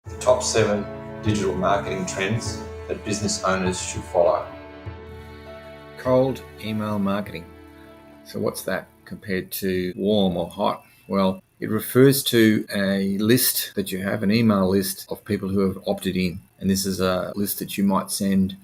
The top 7 digital marketing trends that business owners should follow. Cold email marketing. So what's that compared to warm or hot? Well, it refers to a list that you have, an email list of people who have opted in. And this is a list that you might send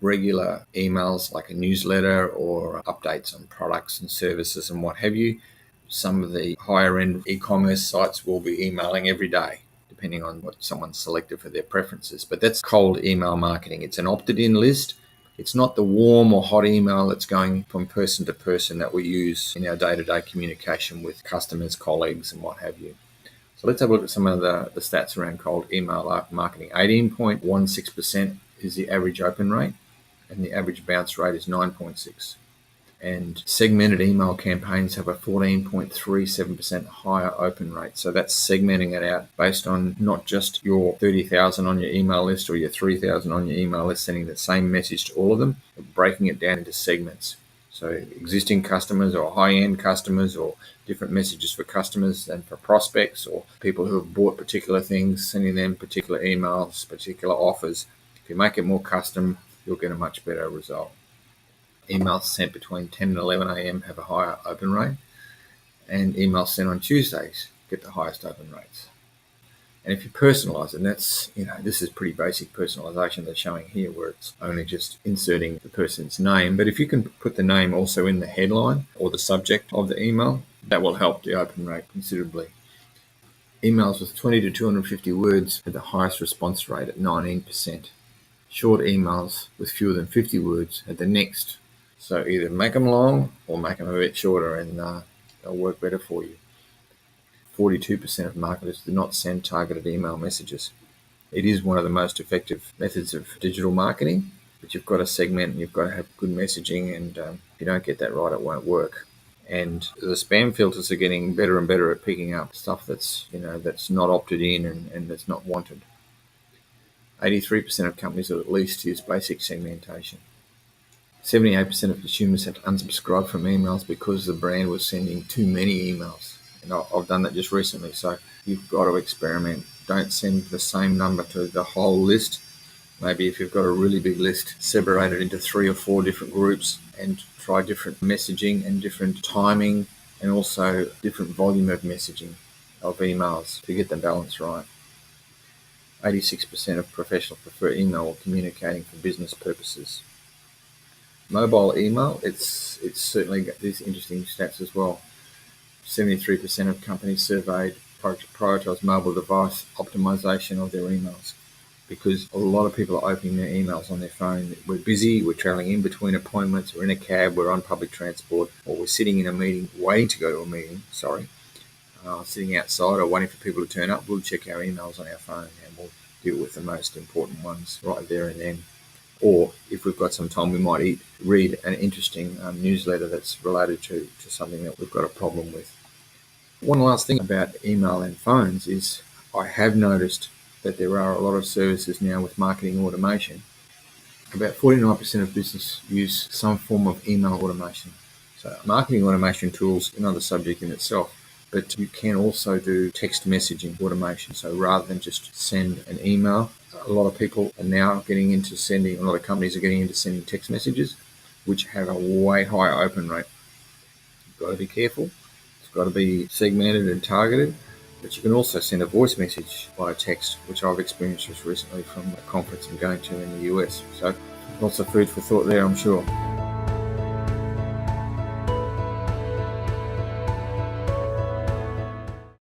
regular emails like a newsletter or updates on products and services and what have you. Some of the higher end e-commerce sites will be emailing every day, depending on what someone's selected for their preferences. But that's cold email marketing. It's an opted in list. It's not the warm or hot email that's going from person to person that we use in our day-to-day communication with customers, colleagues, and what have you. So let's have a look at some of the stats around cold email marketing. 18.16% is the average open rate, and the average bounce rate is 9.6%. And segmented email campaigns have a 14.37% higher open rate. So that's segmenting it out based on not just your 30,000 on your email list or your 3,000 on your email list, sending the same message to all of them, but breaking it down into segments. So existing customers or high-end customers, or different messages for customers and for prospects, or people who have bought particular things, sending them particular emails, particular offers. If you make it more custom, you'll get a much better result. Emails sent between 10 and 11 a.m. have a higher open rate, and emails sent on Tuesdays get the highest open rates. And if you personalize it, and that's, this is pretty basic personalization they're showing here, where it's only just inserting the person's name. But if you can put the name also in the headline or the subject of the email, that will help the open rate considerably. Emails with 20 to 250 words had the highest response rate at 19%. Short emails with fewer than 50 words had the next. So either make them long or make them a bit shorter, and they'll work better for you. 42% of marketers do not send targeted email messages. It is one of the most effective methods of digital marketing, but you've got to segment and you've got to have good messaging, and if you don't get that right, it won't work. And the spam filters are getting better and better at picking up stuff that's not opted in and that's not wanted. 83% of companies will at least use basic segmentation. 78% of consumers had unsubscribed from emails because the brand was sending too many emails. And I've done that just recently, so you've got to experiment. Don't send the same number to the whole list. Maybe if you've got a really big list, separate it into 3 or 4 different groups and try different messaging and different timing, and also different volume of messaging of emails to get the balance right. 86% of professionals prefer email or communicating for business purposes. Mobile email, it's certainly got these interesting stats as well. 73% of companies surveyed prioritize mobile device optimization of their emails, because a lot of people are opening their emails on their phone. We're busy, we're traveling in between appointments, we're in a cab, we're on public transport, or we're sitting in a meeting, waiting to go to a meeting, sitting outside or waiting for people to turn up. We'll check our emails on our phone and we'll deal with the most important ones right there and then. Or if we've got some time, we might read an interesting newsletter that's related to something that we've got a problem with. One last thing about email and phones is I have noticed that there are a lot of services now with marketing automation. About 49% of business use some form of email automation. So marketing automation tools, another subject in itself, but you can also do text messaging automation. So rather than just send an email, a lot of people are now getting into sending, a lot of companies are getting into sending text messages, which have a way higher open rate. You've got to be careful. It's got to be segmented and targeted, but you can also send a voice message via text, which I've experienced just recently from a conference I'm going to in the US. So lots of food for thought there, I'm sure.